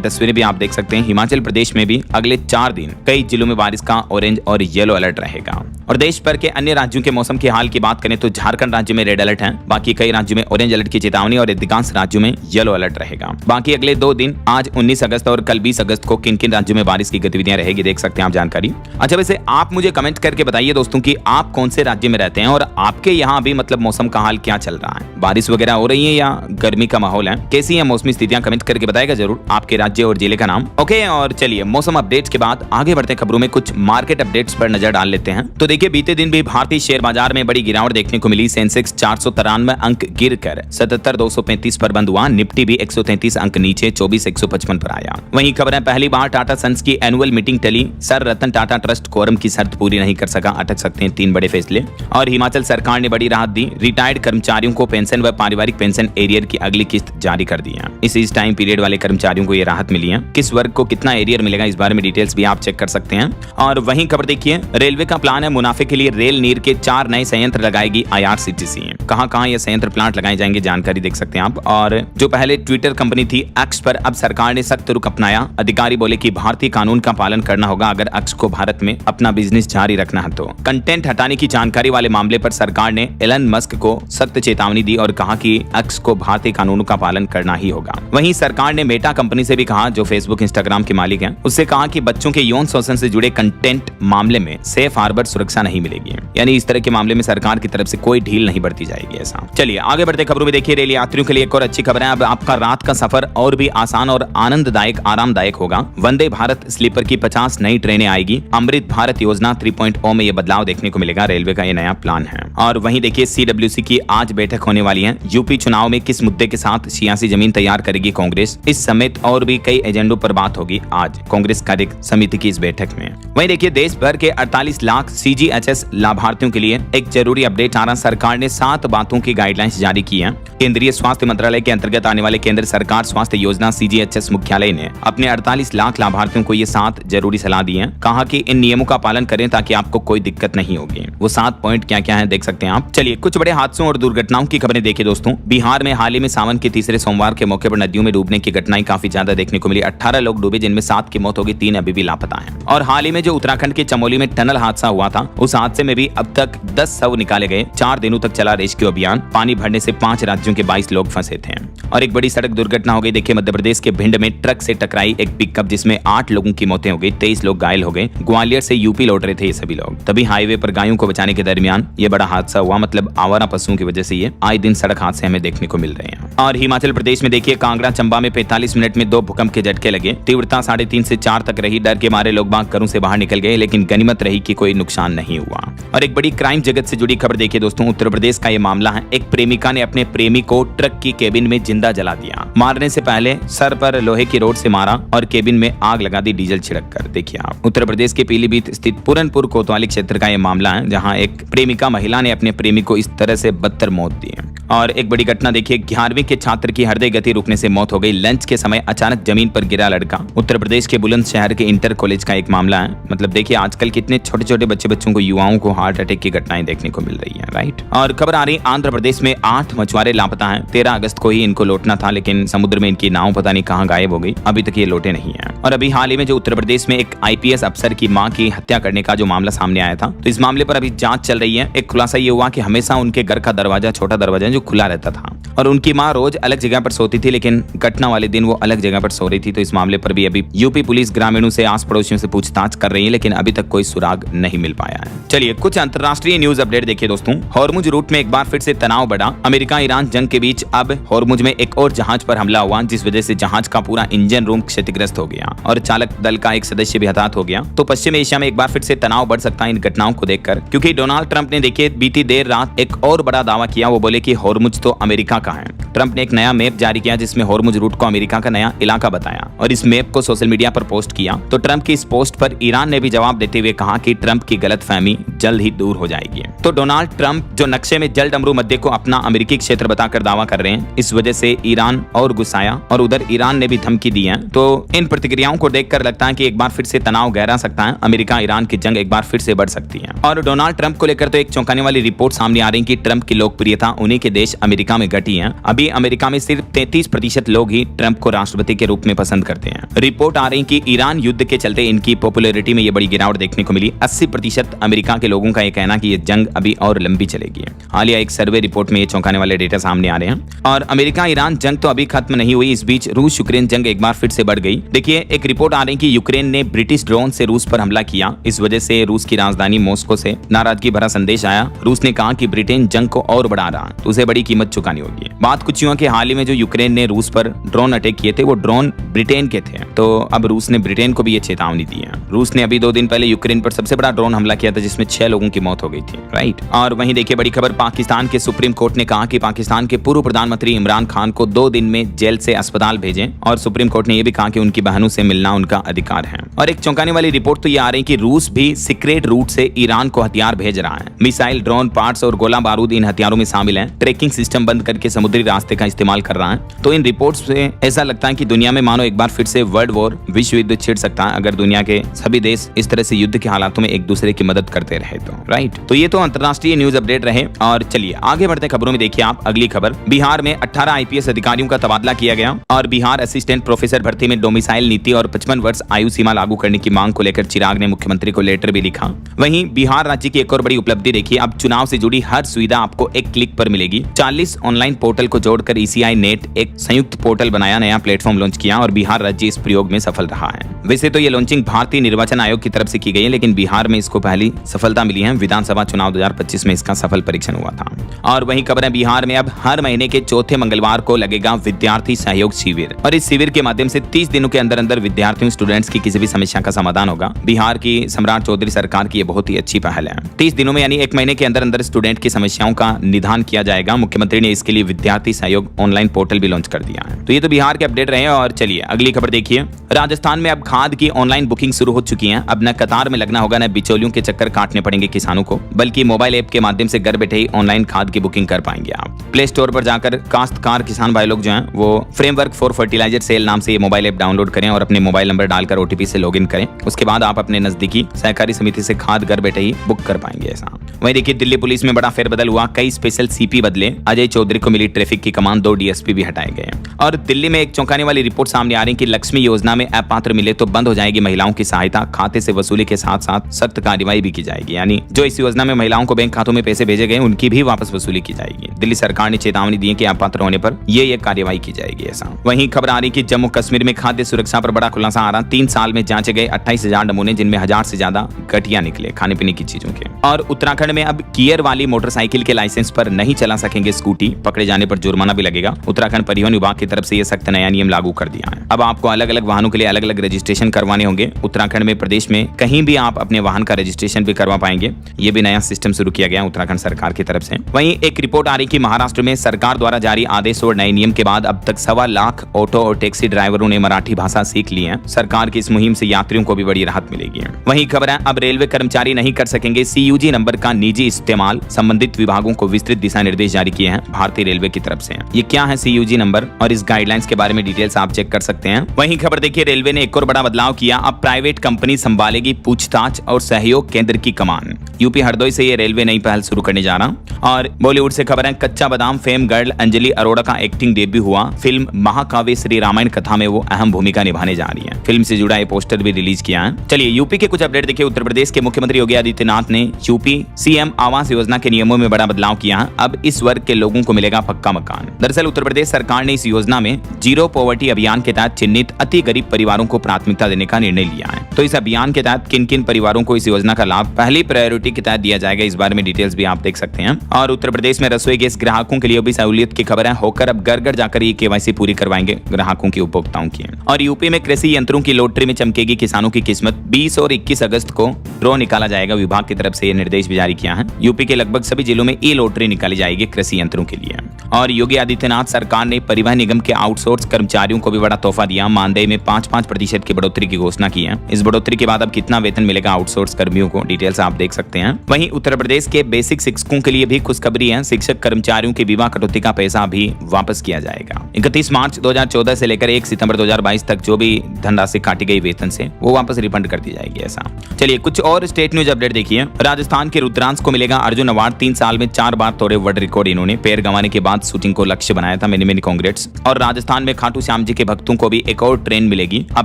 तस्वीरें भी आप देख सकते हैं। हिमाचल प्रदेश में भी अगले 4 दिन कई जिलों में बारिश का ऑरेंज और येलो अलर्ट रहेगा। और देश भर के अन्य राज्यों के मौसम के हाल की बात करें तो झारखंड राज्य में रेड अलर्ट है, बाकी कई राज्यों में ऑरेंज अलर्ट की चेतावनी और अधिकांश राज्यों में येलो अलर्ट रहेगा। बाकी अगले 2 दिन आज 19 अगस्त और कल 20 अगस्त को किन किन राज्यों में बारिश की गतिविधियां रहेगी देख सकते हैं आप जानकारी। अच्छा, वैसे आप मुझे कमेंट करके बताइए दोस्तों कि आप कौन से राज्य में रहते हैं और आपके यहाँ भी मतलब मौसम का हाल क्या चल रहा है, बारिश वगैरह हो रही है या गर्मी का माहौल है, कैसी है मौसमी स्थितियां, कमेंट करके बताएगा जरूर आपके राज्य और जिले का नाम। ओके, और चलिए मौसम अपडेट्स के बाद आगे बढ़ते खबरों में कुछ मार्केट अपडेट्स पर नजर डाल लेते हैं। तो देखिए बीते दिन भी भारतीय शेयर बाजार में बड़ी गिरावट देखने को मिली। सेंसेक्स 493 अंक गिरकर 77,235 पर बंद हुआ। निफ्टी भी 133 अंक नीचे 24,155 पर आया। वहीं खबर है पहली बार टाटा सन्स की एनुअल मीटिंग टली, sir Ratan Tata trust quorum की शर्त पूरी नहीं कर सका, अटक सकते हैं 3 बड़े फैसले। और हिमाचल सरकार ने बड़ी राहत दी, रिटायर्ड कर्मचारियों को पेंशन व पारिवारिक पेंशन एरियर की अगली किस्त जारी कर दी है। इस टाइम पीरियड वाले कर्मचारियों को यह राहत मिली है। किस वर्ग को कितना एरियर मिलेगा इस बारे में डिटेल्स भी आप चेक कर सकते हैं। और वहीं खबर देखिए रेलवे का प्लान है मुनाफे के लिए रेल नीर के 4 नए संयंत्र लगाएगी IRCTC। कहां-कहां ये संयंत्र प्लांट लगाए जाएंगे जानकारी देख सकते हैं आप। और जो पहले ट्विटर कंपनी थी एक्स पर अब सरकार ने सख्त रुख अपनाया। अधिकारी बोले कि भारतीय कानून का पालन करना होगा अगर एक्स को भारत में अपना बिजनेस जारी रखना है तो। कंटेंट हटाने की जानकारी वाले मामले पर सरकार ने एलन मस्क को सख्त चेतावनी दी और कहा कि एक्स को भारतीय कानूनों का पालन करना ही होगा। वहीं सरकार ने मेटा कंपनी से भी कहा, जो फेसबुक इंस्टाग्राम के मालिक हैं, उससे कहा कि बच्चों के यौन शोषण से जुड़े कंटेंट मामले में सेफ हार्बर सुरक्षा नहीं मिलेगी, यानी इस तरह के मामले में सरकार की तरफ से कोई ढील नहीं बरती जाएगी ऐसा। चलिए आगे बढ़ते खबरों में देखिए रेल यात्रियों के लिए एक और अच्छी खबर है। अब आपका रात का सफर और भी आसान और आनंददायक आरामदायक होगा। वंदे भारत स्लीपर की 50 नई ट्रेनें आएगी। अमृत भारत योजना 3.0 में यह बदलाव देखने को मिलेगा। रेलवे का यह नया प्लान है। और वहीं देखिए CWC की आज बैठक होने वाली है। यूपी चुनाव में किस मुद्दे के साथ सियासी जमीन तैयार करेगी कांग्रेस, इस समेत और भी कई एजेंडों पर बात होगी आज कांग्रेस कार्य समिति की इस बैठक में। वहीं देखिए देश भर के 48 लाख CGHS लाभार्थियों के लिए एक जरूरी अपडेट आ रहा। सरकार ने 7 बातों की गाइडलाइंस जारी की है। केंद्रीय स्वास्थ्य मंत्रालय के अंतर्गत आने वाले केंद्र सरकार स्वास्थ्य योजना CGHS मुख्यालय ने अपने 48 लाख लाभार्थियों को ये 7 जरूरी सलाह दी है। कहा कि इन नियमों का पालन करें ताकि आपको कोई दिक्कत नहीं होगी। वो 7 पॉइंट क्या क्या है देख सकते हैं आप। चलिए कुछ बड़े हादसों और दुर्घटनाओं की खबरें देखिए दोस्तों। बिहार में हाल ही में सावन के तीसरे सोमवार के मौके पर नदियों में डूबने की घटनाएं काफी ज्यादा देखने को मिली। 18 लोग डूबे जिनमें 7 की मौत हो गई, 3 अभी भी लापता हैं। और हाल ही में जो उत्तराखंड के चमोली में टनल हादसा हुआ था, उस हादसे में भी अब तक 10 शव निकाले गए। 4 दिनों तक चला रेस्क्यू अभियान। पानी भरने से 5 राज्यों के 22 लोग फंसे थे। और एक बड़ी सड़क दुर्घटना हो गई। देखिए मध्य प्रदेश के भिंड में ट्रक से टकराई एक पिकअप जिसमें 8 लोगों की मौतें हो गई, 23 लोग घायल हो गए। ग्वालियर से यूपी लौट रहे थे ये सभी लोग। तभी हाईवे पर गायों को बचाने के दरमियान ये बड़ा हादसा हुआ। मतलब आवारा पशुओं की वजह से ये आए दिन सड़क हादसे हमें देखने को मिल रहे हैं। और हिमाचल प्रदेश में देखिए कांगड़ा चंबा में 45 मिनट में 2 भूकंप के झटके लगे। तीव्रता 3.5 से 4 तक रही। डर के मारे लोग बाग घरों से बाहर निकल गए, लेकिन गनीमत रही कि कोई नुकसान नहीं हुआ। और एक बड़ी क्राइम जगत से जुड़ी खबर देखिए दोस्तों। उत्तर प्रदेश का ये मामला है। एक प्रेमिका ने अपने प्रेमी को ट्रक की केबिन में जिंदा जला दिया। मारने से पहले सर पर लोहे की रोड से मारा और केबिन में आग लगा दी डीजल छिड़क कर। देखिए आप उत्तर प्रदेश के पीलीभीत स्थित पूरनपुर कोतवाली क्षेत्र का यह मामला है, जहां एक प्रेमिका महिला ने अपने प्रेमी को इस तरह से बदतर मौत दी है। और एक बड़ी घटना देखिए 11वीं के छात्र की हृदय गति रुकने से मौत हो गई। लंच के समय अचानक जमीन पर गिरा लड़का। उत्तर प्रदेश के बुलंदशहर के इंटर कॉलेज का एक मामला है। मतलब देखिए आजकल कितने छोटे छोटे बच्चों को युवाओं को हार्ट अटैक की घटनाएं देखने को मिल रही है, राइट। और खबर आ रही आंध्र प्रदेश में 8 मछुआरे लापता हैं। 13 अगस्त को ही इनको लौटना था, लेकिन समुद्र में इनकी नाव पता नहीं कहां गायब हो गई। अभी तक ये लौटे नहीं है। और अभी हाल ही में जो उत्तर प्रदेश में एक IPS अफसर की मां की हत्या करने का जो मामला सामने आया था, तो इस मामले पर अभी जांच चल रही है। एक खुलासा ये हुआ कि हमेशा उनके घर का दरवाजा, छोटा दरवाजा जो खुला रहता था, और उनकी मां रोज अलग जगह पर सोती थी, लेकिन घटना वाले दिन वो अलग जगह पर सो रही थी। तो इस मामले पर भी अभी यूपी पुलिस ग्रामीणों से, आस पड़ोसियों से पूछताछ कर रही है, लेकिन अभी तक कोई सुराग नहीं मिल पाया है। चलिए कुछ अंतर्राष्ट्रीय न्यूज अपडेट देखिए दोस्तों। हॉर्मुज रूट में एक बार फिर से तनाव बढ़ा। अमेरिका ईरान जंग के बीच अब हॉर्मुज में एक और जहाज पर हमला हुआ, जिस वजह से जहाज का पूरा इंजन रूम क्षतिग्रस्त हो गया और चालक दल का एक सदस्य भी हताहत हो गया। तो पश्चिम एशिया में एक बार फिर से तनाव बढ़ सकता है इन घटनाओं को देखकर, क्योंकि डोनाल्ड ट्रंप ने देखिए बीती देर रात एक और बड़ा दावा किया। वो बोले कि हॉर्मुज तो अमेरिका का है। ट्रंप ने एक नया मैप जारी किया जिसमें हॉर्मुज रूट को अमेरिका का नया इलाका बताया और इस मैप को सोशल मीडिया पर पोस्ट किया। तो ट्रंप ट्रंप की इस पोस्ट पर ईरान ने भी जवाब देते हुए कहा कि ट्रंप की गलतफहमी जल्द ही दूर हो जाएगी। तो डोनाल्ड ट्रंप जो नक्शे में जल डमरू मध्य को अपना अमेरिकी क्षेत्र बताकर दावा कर रहे हैं, इस वजह से ईरान और गुस्साया और उधर ईरान ने भी धमकी दी है। तो इन प्रतिक्रियाओं को देखकर लगता है कि एक बार फिर से तनाव गहरा सकता है, अमेरिका ईरान की जंग एक बार फिर से बढ़ सकती है। और डोनाल्ड ट्रंप को लेकर तो एक चौंकाने वाली रिपोर्ट सामने आ रही है कि ट्रंप की लोकप्रियता उन्हीं के देश अमेरिका में घटी है। अभी अमेरिका में सिर्फ 33% लोग ही ट्रंप को राष्ट्रपति के रूप में पसंद करते हैं। रिपोर्ट आ रही कि ईरान युद्ध के चलते इनकी पॉपुलैरिटी में ये बड़ी गिरावट देखने को मिली। 80% अमेरिका के लोगों का ये कहना कि ये जंग अभी और लंबी चलेगी। हालिया एक सर्वे रिपोर्ट में ये चौंकाने वाले डेटा सामने आ रहे हैं। और अमेरिका ईरान जंग तो अभी खत्म नहीं हुई, इस बीच रूस यूक्रेन जंग एक बार फिर से बढ़ गई। देखिए एक रिपोर्ट आ रही कि यूक्रेन ने ब्रिटिश ड्रोन से रूस पर हमला किया, इस वजह से रूस की राजधानी मॉस्को से नाराजगी भरा संदेश आया। रूस ने कहा कि ब्रिटेन जंग को और बढ़ा रहा है तो उसे बड़ी कीमत चुकानी होगी। बात कुछ यूं कि हाल ही में जो यूक्रेन ने रूस पर ड्रोन अटैक किए थे वो ड्रोन ब्रिटेन के थे, तो अब रूस ने ब्रिटेन को भी ये चेतावनी दी है। रूस ने अभी 2 दिन पहले यूक्रेन पर सबसे बड़ा ड्रोन हमला किया था जिसमें 6 लोगों की मौत हो गई थी, राइट। और वहीं देखिए बड़ी खबर, पाकिस्तान के सुप्रीम कोर्ट ने कहा कि पाकिस्तान के पूर्व प्रधानमंत्री इमरान खान को 2 दिन में जेल से अस्पताल भेजें। और सुप्रीम कोर्ट ने यह भी कहा कि उनकी बहनों से मिलना उनका अधिकार है। और एक चौंकाने वाली रिपोर्ट तो ये आ रही कि रूस भी सीक्रेट रूट से ईरान को हथियार भेज रहा है। मिसाइल, ड्रोन, पार्ट्स और गोला बारूद इन हथियारों में शामिल हैं। ट्रैकिंग सिस्टम बंद करके समुद्री रास्ते का इस्तेमाल कर रहा है। तो इन रिपोर्ट्स से ऐसा लगता है कि दुनिया में मानो एक बार फिर से वर्ल्ड वॉर, विश्व युद्ध छिड़ सकता है अगर दुनिया के सभी देश इस तरह से युद्ध के हालातों में एक दूसरे की मदद करते रहे तो, राइट। तो ये तो अंतरराष्ट्रीय न्यूज अपडेट रहे। और चलिए आगे बढ़ते खबरों में देखिए आप अगली खबर। बिहार में 18 IPS अधिकारियों का तबादला किया गया और बिहार असिस्टेंट प्रोफेसर भर्ती में डोमिसाइल नीति और 55 वर्ष आयु सीमा लागू करने की मांग को लेकर चिराग ने मुख्यमंत्री को लेटर भी लिखा। वहीं बिहार राज्य की एक और बड़ी उपलब्धि देखिए, अब चुनाव से जुड़ी हर सुविधा आपको एक क्लिक पर मिलेगी। 40 ऑनलाइन पोर्टल को जोड़कर ECI नेट एक संयुक्त पोर्टल बनाया, नया प्लेटफॉर्म लॉन्च किया और बिहार राज्य इस प्रयोग में सफल रहा है। वैसे तो ये लॉन्चिंग भारतीय निर्वाचन आयोग की तरफ से की गई है, लेकिन बिहार में इसको पहली सफलता मिली है। विधानसभा चुनाव 2025 में इसका सफल परीक्षण हुआ था। और वहीं खबर है, बिहार में अब हर महीने के चौथे मंगलवार को लगेगा विद्यार्थी सहयोग शिविर और इस शिविर के माध्यम से 30 दिनों के अंदर अंदर विद्यार्थियों, स्टूडेंट्स की किसी भी समस्या का समाधान होगा। बिहार की सम्राट चौधरी सरकार की ये बहुत ही अच्छी पहल है। 30 दिनों में यानी 1 महीने के अंदर अंदर स्टूडेंट की समस्याओं का निदान किया जाएगा। मुख्यमंत्री ने इसके लिए विद्यार्थी सहयोग ऑनलाइन पोर्टल भी लॉन्च कर दिया है। तो ये तो बिहार के अपडेट रहे। और चलिए अगली खबर देखिए, राजस्थान में अब खाद की ऑनलाइन बुकिंग शुरू हो चुकी है। अब न कतार में लगना होगा, न बिचौलियों के चक्कर काटने पड़ेंगे किसानों को, बल्कि मोबाइल ऐप के माध्यम से घर बैठे ही ऑनलाइन खाद की बुकिंग कर पाएंगे आप। प्ले स्टोर पर जाकर काश्तकार किसान भाई लोग जो हैं वो फ्रेमवर्क फॉर फर्टिलाइजर सेल नाम से ये मोबाइल ऐप डाउनलोड करें और अपने मोबाइल नंबर डालकर OTP से लॉगिन करें। उसके बाद आप अपने नजदीकी सहकारी समिति से खाद घर बैठे ही बुक कर पाएंगे ऐसा। वहीं देखिए दिल्ली पुलिस में बड़ा फेरबदल हुआ, कई स्पेशल CP बदले, अजय चौधरी को मिली ट्रैफिक की कमान, 2 DSP भी हटाए गए। और दिल्ली में एक चौंकाने वाली रिपोर्ट सामने आ रही कि लक्ष्मी योजना में अपात्र मिले तो बंद हो जाएगी महिलाओं की सहायता, खाते से वसूली के साथ साथ सख्त कार्रवाई भी की जाएगी। यानी जो इस योजना में महिलाओं को बैंक खातों में पैसे भेजे गए उनकी भी वापस वसूली की जाएगी। दिल्ली सरकार ने चेतावनी दी है कि अपात्र होने पर ये कार्रवाई की जाएगी ऐसा। वहीं खबर आ रही कि जम्मू कश्मीर में खाद्य सुरक्षा पर बड़ा खुलासा आ रहा। 3 साल में जांचे गए 28,000 नमूने, जिनमें 1000 से ज्यादा घटिया निकले खाने पीने की चीजों के। और उत्तराखंड में अब गियर वाली मोटरसाइकिल के लाइसेंस पर नहीं चला सकेंगे स्कूटी, पकड़े जाने पर जुर्माना भी लगेगा। उत्तराखंड परिवहन विभाग की तरफ से यह सख्त नया नियम लागू कर दिया है। अब आपको अलग अलग वाहनों के लिए अलग अलग रजिस्ट्रेशन करवाने होंगे। उत्तराखंड में प्रदेश में कहीं भी आप अपने वाहन का रजिस्ट्रेशन भी करवा पाएंगे। ये भी नया सिस्टम शुरू किया गया उत्तराखंड सरकार की तरफ से। वहीं एक रिपोर्ट आ रही कि महाराष्ट्र में सरकार द्वारा जारी आदेश और नए नियम के बाद अब तक 1.25 लाख ऑटो और टैक्सी ड्राइवरों ने मराठी भाषा सीख ली है। सरकार की इस मुहिम से यात्रियों को भी बड़ी राहत मिलेगी। वहीं खबर है, अब रेलवे कर्मचारी नहीं कर सकेंगे CUG नंबर का निजी इस्तेमाल, संबंधित विभागों को विस्तृत दिशा निर्देश जारी किए हैं भारतीय रेलवे की तरफ से। ये क्या है CUG नंबर और इस गाइडलाइंस के बारे में डिटेल्स आप चेक कर सकते हैं। वहीं खबर देखिए, रेलवे ने एक और बड़ा बदलाव किया, अब प्राइवेट कंपनी संभालेगी पूछताछ और सहयोग केंद्र की कमान। यूपी हरदोई से ये रेलवे नई पहल शुरू करने जा रहा। और बॉलीवुड से खबर है, कच्चा बादाम फेम गर्ल अंजलि अरोड़ा का एक्टिंग डेब्यू हुआ। फिल्म महाकाव्य श्री रामायण कथा में वो अहम भूमिका निभाने जा रही है। फिल्म से जुड़ा ये पोस्टर भी रिलीज किया है। चलिए यूपी के कुछ अपडेट देखिए। उत्तर प्रदेश के मुख्यमंत्री योगी आदित्यनाथ ने यूपी CM आवास योजना के नियमों में बड़ा बदलाव किया है। अब इस वर्ग के लोगों को मिलेगा पक्का मकान। दरअसल उत्तर प्रदेश सरकार ने इस योजना में जीरो पॉवर्टी अभियान के तहत चिन्हित अति गरीब परिवारों को प्राथमिकता देने का निर्णय लिया है। तो इस अभियान के तहत किन किन परिवारों को इस योजना का लाभ पहली प्रायोरिटी के तहत दिया जाएगा, इस बारे में डिटेल्स भी आप देख सकते हैं। और उत्तर प्रदेश में रसोई गैस ग्राहकों के लिए भी सहूलियत की खबर है। होकर अब घर घर जाकर ये KYC पूरी करवाएंगे ग्राहकों की, उपभोक्ताओं की। और यूपी में कृषि यंत्रों की लॉटरी में चमकेगी किसानों की किस्मत। 20 और 21 अगस्त को ड्रॉ निकाला जाएगा। विभाग की तरफ से ये निर्देश भी जारी जारी किया है। यूपी के लगभग सभी जिलों में ई लॉटरी निकाली जाएगी कृषि यंत्रों के लिए। और योगी आदित्यनाथ सरकार ने परिवहन निगम के आउटसोर्स कर्मचारियों को भी बड़ा तोहफा दिया। मानदेय में 5% की बढ़ोतरी की घोषणा की है। इस बढ़ोतरी के बाद अब कितना वेतन मिलेगा आउटसोर्स कर्मियों को, डिटेल्स आप देख सकते हैं। वहीं उत्तर प्रदेश के बेसिक शिक्षकों के लिए भी खुशखबरी है। शिक्षक कर्मचारियों की बीमा कटौती का पैसा भी वापस किया जाएगा। 31 मार्च 2014 से लेकर 1 सितंबर 2022 तक जो भी धनराशि काटी गई वेतन से वो वापस रिफंड कर दी जाएगी। ऐसा चलिए कुछ और स्टेट न्यूज अपडेट देखिए। राजस्थान के रुद्रांश को मिलेगा अर्जुन अवार्ड। 3 साल में 4 बार तोड़े वर्ल्ड रिकॉर्ड। इन्होंने पैर गंवाने के बाद शूटिंग को लक्ष्य बनाया था। Many congrats. और राजस्थान में खाटू श्याम जी के भक्तों को भी एक और ट्रेन मिलेगी। अब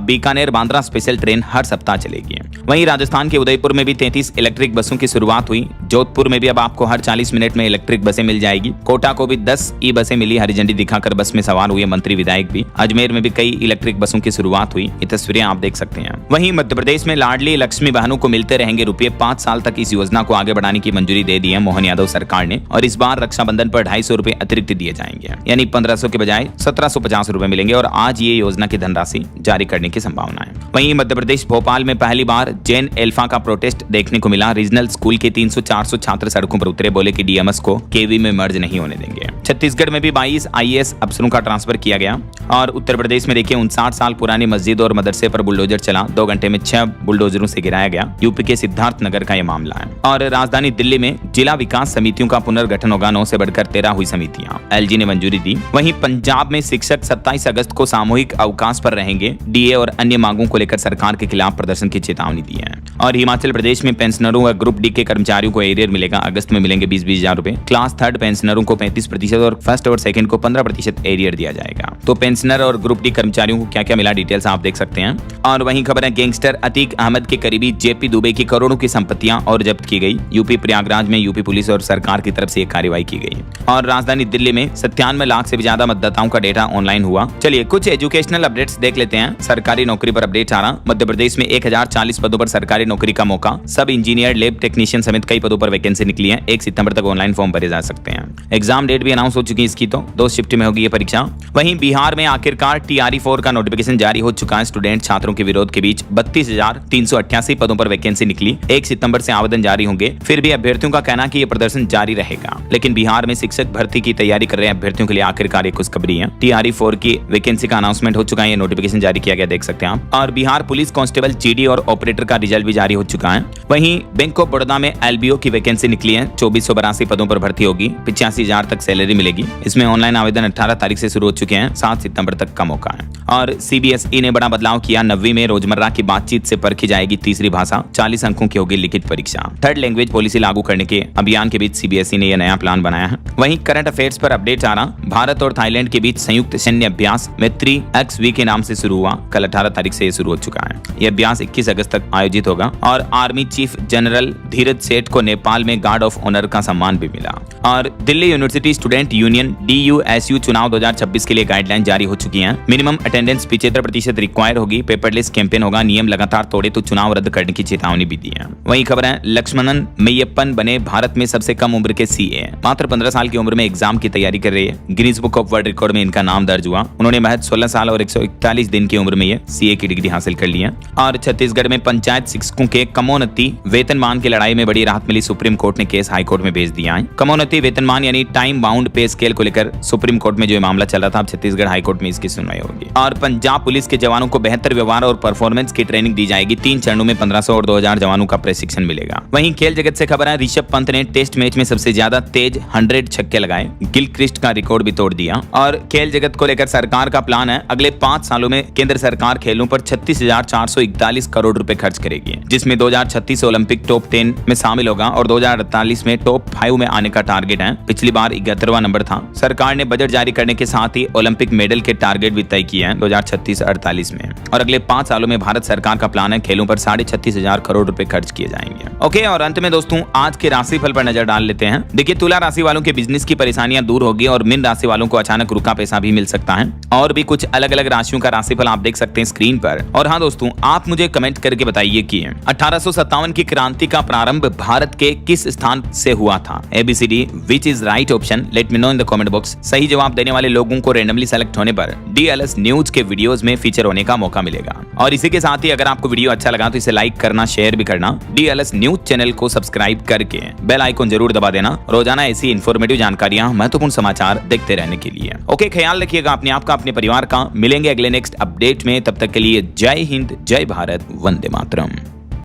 बीकानेर बांद्रा स्पेशल ट्रेन हर सप्ताह चलेगी। वहीं राजस्थान के उदयपुर में भी 33 इलेक्ट्रिक बसों की शुरुआत हुई। जोधपुर में भी अब आपको हर 40 मिनट में इलेक्ट्रिक बसें मिल जाएगी। कोटा को भी 10 ई बसें मिली। हरी झंडी दिखाकर बस में सवार हुए मंत्री विधायक भी। अजमेर में भी कई इलेक्ट्रिक बसों की शुरुआत हुई। ये तस्वीरें आप देख सकते हैं। वहीं मध्य प्रदेश में लाडली लक्ष्मी बहनों को मिलते रहेंगे रुपये। 5 साल तक इस योजना को आगे बढ़ाने की मंजूरी दे दी है मोहन यादव सरकार ने। और इस बार रक्षाबंधन पर 250 रुपए अतिरिक्त दिए जाएंगे, यानी 1500 के बजाय 1750 रुपए मिलेंगे। और आज ये योजना की धनराशि जारी करने की संभावना है। वहीं मध्य प्रदेश भोपाल में पहली बार जैन एल्फा का प्रोटेस्ट देखने को मिला। रीजनल स्कूल के 300-400 छात्र सड़कों पर उतरे। बोले कि डीएमएस को केवी में मर्ज नहीं होने देंगे। छत्तीसगढ़ में भी 22 आईएएस अफसरों का ट्रांसफर किया गया। और उत्तर प्रदेश में देखिए 59 साल पुरानी मस्जिद और मदरसे पर बुलडोजर चला। 2 घंटे में 6 बुलडोजरों से गिराया गया। यूपी के सिद्धार्थनगर का यह मामला है। और राजधानी दिल्ली में जिला विकास समितियों का पुनर्गठन होगा। 9 से बढ़कर 13 हुई समितियां। एलजी ने मंजूरी दी। वहीं पंजाब में शिक्षक 27 अगस्त को सामूहिक अवकाश पर रहेंगे। डीए और अन्य मांगों को लेकर सरकार के खिलाफ प्रदर्शन की चेतावनी दी है। और हिमाचल प्रदेश में पेंशनरों व ग्रुप डी के कर्मचारियों को एरियर मिलेगा। अगस्त में मिलेंगे 20-20 हजार रुपए। क्लास 3 पेंशनरों को 35% और फर्स्ट और सेकंड को 15% एरियर दिया जाएगा। तो पेंशनर और ग्रुप डी कर्मचारियों को क्या क्या मिला, डिटेल्स आप देख सकते हैं। और वहीं खबर है गैंगस्टर अतीक अहमद के करीबी जेपी दुबे की करोड़ों की संपत्तियां और जब्त की गई। यूपी प्रयागराज में यूपी पुलिस और सरकार की तरफ से एक कार्रवाई की गई। और राजधानी दिल्ली में 97 लाख से भी ज्यादा मतदाताओं का डेटा ऑनलाइन हुआ। चलिए कुछ एजुकेशनल अपडेट्स देख लेते हैं। सरकारी नौकरी पर अपडेट आ रहा। मध्य प्रदेश में 1040 पदों पर सरकारी नौकरी का मौका। सब इंजीनियर, लैब टेक्नीशियन समेत कई पदों पर वैकेंसी निकली है। 1 सितंबर तक ऑनलाइन फॉर्म भरे जा सकते हैं। एग्जाम डेट भी अनाउंस हो चुकी है इसकी, तो 2 शिफ्ट में होगी ये परीक्षा। वहीं बिहार में आखिरकार TRE-4 का नोटिफिकेशन जारी हो चुका है। स्टूडेंट छात्रों के विरोध के बीच 32,388 पदों पर वैकेंसी निकली। 1 सितंबर से आवेदन जारी होंगे। फिर भी अभ्यर्थियों का कहना कि यह प्रदर्शन जारी रहेगा। लेकिन बिहार में शिक्षक भर्ती की तैयारी कर रहे अभ्यर्थियों के लिए आखिरकार एक खुशखबरी है। TRE-4 की वैकेंसी का अनाउंसमेंट हो चुका है। ये नोटिफिकेशन जारी किया गया, देख सकते हैं आप। और बिहार पुलिस कांस्टेबल GD और ऑपरेटर का रिजल्ट भी जारी हो चुका है। वहीं बैंक ऑफ बड़ौदा में LBO की वैकेंसी निकली है। 2482 पदों पर भर्ती होगी। 85,000 तक सैलरी मिलेगी। इसमें ऑनलाइन आवेदन 18 तारीख से शुरू हो चुके हैं। 7 सितंबर तक का मौका है। और CBSE ने बड़ा बदलाव किया। 9वीं में रोजमर्रा की बातचीत से परखी जाएगी तीसरी भाषा। 40 अंकों की होगी लिखित परीक्षा। 3rd लैंग्वेज पॉलिसी लागू करने के अभियान के बीच CBSE ने यह नया प्लान बनाया है। वहीं करंट अफेयर्स पर अपडेट आ रहा। भारत और थाईलैंड के बीच संयुक्त सैन्य अभ्यास मैत्री XV के नाम से शुरू हुआ। कल 18 तारीख से यह शुरू हो चुका है। यह अभ्यास 21 अगस्त तक आयोजित होगा। और आर्मी चीफ जनरल धीरज सेठ को नेपाल में गार्ड ऑफ ऑनर का सम्मान भी मिला। और Delhi university student union DUSU चुनाव 2026 के लिए गाइडलाइन जारी हो चुकी है। मिनिमम अटेंडेंस 75% रिक्वायर होगी। पेपरलेस कैंपेन होगा। नियम लगातार तोड़े तो चुनाव रद्द करने की चेतावनी भी दी है। वही खबर है लक्ष्मणन मैयप्पन बने भारत में सबसे कम उम्र के CA। मात्र 15 साल की उम्र में एग्जाम की तैयारी कर रही है। Guinness book of world record में इनका नाम दर्ज हुआ। उन्होंने महज 16 साल और 141 दिन की उम्र में ये CA की डिग्री हासिल कर ली है। और छत्तीसगढ़ में पंचायत शिक्षकों के कमोन्नति वेतनमान की लड़ाई में बड़ी राहत मिली। सुप्रीम कोर्ट ने केस हाई कोर्ट में भेज दिया है। कमोन्नति वेतनमान यानी टाइम बाउंड पे स्केल को लेकर सुप्रीम कोर्ट में जो मामला चल रहा था, अब छत्तीसगढ़ हाई कोर्ट में इसकी सुनवाई होगी। और पंजाब पुलिस के जवानों को बेहतर व्यवहार और परफॉर्मेंस की ट्रेनिंग दी जाएगी। 3 चरणों में 1500 और 2000 जवानों का प्रशिक्षण मिलेगा। वहीं खेल जगत से खबर है ऋषभ पंत ने टेस्ट मैच में सबसे ज्यादा तेज 100 छक्के लगाए। गिलक्रिस्ट का रिकॉर्ड भी तोड़ दिया। और खेल जगत को लेकर सरकार का प्लान है अगले 5 सालों में केंद्र सरकार खेलों पर 36,441 करोड़ रुपए खर्च करेगी, जिसमें 2036 ओलंपिक टॉप 10 में शामिल होगा और 2048 में टॉप 5 में आने का टारगेट है। पिछली बार 71वां नंबर था। सरकार ने बजट जारी करने के साथ ही ओलंपिक मेडल के टारगेट भी तय किए हैं 2036-48 में। और अगले 5 सालों में भारत सरकार का प्लान है खेलों पर 36,500 करोड़ रुपए खर्च किए जाएंगे। ओके, और अंत में दोस्तों आज के राशिफल पर नजर डाल लेते हैं। देखिए तुला राशि वालों के बिजनेस की परेशानियां दूर होगी और मीन राशि वालों को अचानक रुका पैसा भी मिल सकता है। और भी कुछ अलग अलग राशियों का राशिफल आप देख सकते हैं स्क्रीन पर। और हाँ दोस्तों, आप मुझे कमेंट करके बताइए कि 1857 की क्रांति का प्रारंभ भारत के किस स्थान से हुआ था? ABCD, which is right option? Let me know in the comment box. सही जवाब देने वाले लोगों को रेंडमली सेलेक्ट होने पर DLS न्यूज के वीडियोस में फीचर होने का मौका मिलेगा। और इसी के साथ ही अगर आपको वीडियो अच्छा लगा तो इसे लाइक करना, शेयर भी करना, DLS न्यूज चैनल को सब्सक्राइब करके बेल आइकन जरूर दबा देना, रोजाना ऐसी इंफॉर्मेटिव जानकारियां, महत्वपूर्ण समाचार देखते रहने के लिए। ओके, ख्याल रखिएगा अपने आप का, अपने परिवार का। मिलेंगे अगले नेक्स्ट अपडेट में, तब तक के लिए जय हिंद, जय भारत, वंदे मातरम।